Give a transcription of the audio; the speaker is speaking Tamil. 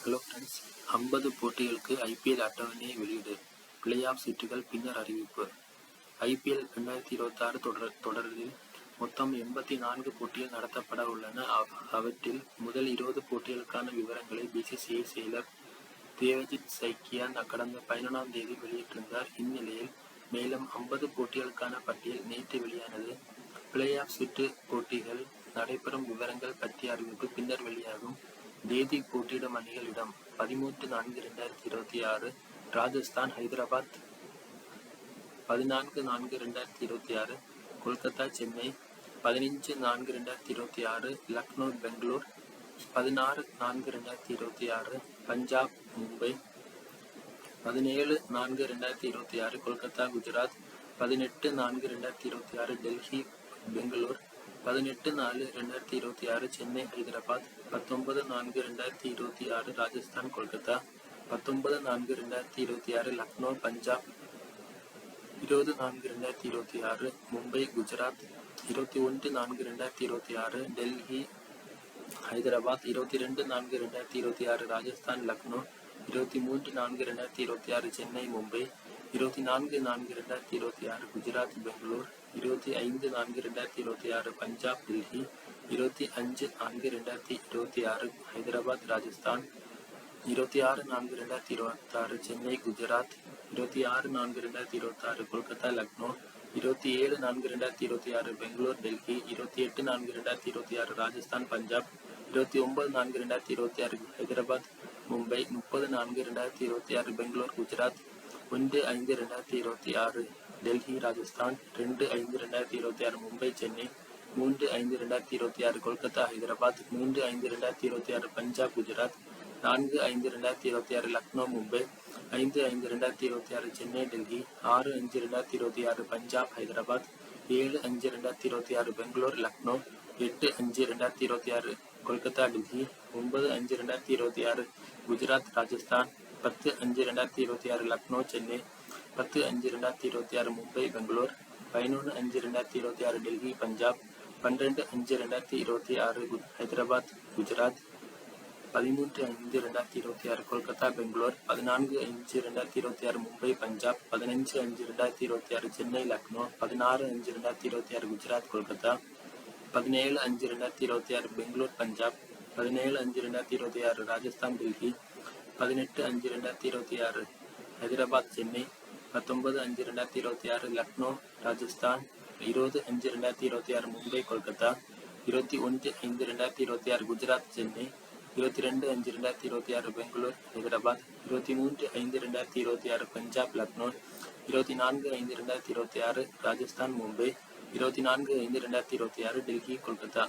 ஹலோ ஃப்ரெண்ட்ஸ், 50 போட்டிகளுக்கு ஐபிஎல் அட்டவணை வெளியீடு. பிளே ஆஃப் சீட்டுகள் பின்னர் அறிவிப்பு. ஐபிஎல் 2026 தொடரில் மொத்தம் 84 போட்டிகள் நடத்தப்பட உள்ளன. அவற்றில் முதல் 20 போட்டிகளுக்கான விவரங்களை பிசிசிஐ செயலர் தேவஜித் சைக்கியா கடந்த 11ஆம் தேதி வெளியிட்டிருந்தார். இந்நிலையில் மேலும் 50 போட்டிகளுக்கான பட்டியல் நேற்று வெளியானது. பிளே ஆஃப் சீட்டு போட்டிகள் நடைபெறும் விவரங்கள் பற்றிய அறிவிப்பு பின்னர் வெளியாகும். தேதி போட்டியிடும் அணிகள் இடம்: 13-4-2026 ராஜஸ்தான் ஹைதராபாத், 14-4-2026 கொல்கத்தா சென்னை, 15-4-2026 லக்னோ பெங்களூர், 16-4-2026 பஞ்சாப் மும்பை, 17-4-2026 கொல்கத்தா குஜராத், 18-4-2026 டெல்லி பெங்களூர், 18-4-2026 சென்னை ஹைதராபாத், 19-4-2026 ராஜஸ்தான் கொல்கத்தா, 19-4-2026 லக்னோ பஞ்சாப், 20-4-2026 மும்பை குஜராத், 21-4-2026 டெல்லி ஹைதராபாத், 22-4-2026 ராஜஸ்தான் லக்னோ, 23-4-2026 சென்னை மும்பை, 24-4-2026 குஜராத் பெங்களூர், 25-4-2026 பஞ்சாப் டெல்லி, 25-4-2026 ஹைதராபாத் ராஜஸ்தான், 26-4-2026 சென்னை குஜராத், 26-4-2026 கொல்கத்தா லக்னோ, 27-4-2026 பெங்களூர் டெல்லி, 28-4-2026 ராஜஸ்தான் பஞ்சாப், 29-4-2026 ஹைதராபாத் மும்பை, 30-4-2026 பெங்களூர் குஜராத், 1-5-2026 டெல்லி ராஜஸ்தான், 2-5-2026 மும்பை சென்னை, 3-5-2026 கொல்கத்தா ஹைதராபாத், 3-5-2026 பஞ்சாப் குஜராத், 4-5-2026 லக்னோ மும்பை, 5-5-2026 சென்னை டெல்லி, 6-5-2026 பஞ்சாப் ஹைதராபாத், 7-5-2026 பெங்களூர் லக்னோ, 8-5-2026 கொல்கத்தா டெல்லி, 9-5-2026 குஜராத் ராஜஸ்தான், 10-5-2026 லக்னோ சென்னை, 10-5-2026 மும்பை பெங்களூர், 11-5-2026 டெல்லி பஞ்சாப், 12-5-2026 ஹைதராபாத் குஜராத், 13-5-2026 கொல்கத்தா பெங்களூர், 14-5-2026 மும்பை பஞ்சாப், 15-5-2026 சென்னை லக்னோ, 16-5-2026 குஜராத் கொல்கத்தா, 17-5-2026 பெங்களூர் பஞ்சாப், 17-5-2026 ராஜஸ்தான் டெல்லி, 18-5-2026 ஹைதராபாத் சென்னை, 19-5-2026 லக்னோ ராஜஸ்தான், 20-5-2026 மும்பை கொல்கத்தா, 21-5-2026 குஜராத் சென்னை, 22-5-2026 பெங்களூர் ஹைதராபாத், 23-5-2026 பஞ்சாப் லக்னோ, 24-5-2026 ராஜஸ்தான் மும்பை, 24-5-2026 டெல்லி கொல்கத்தா.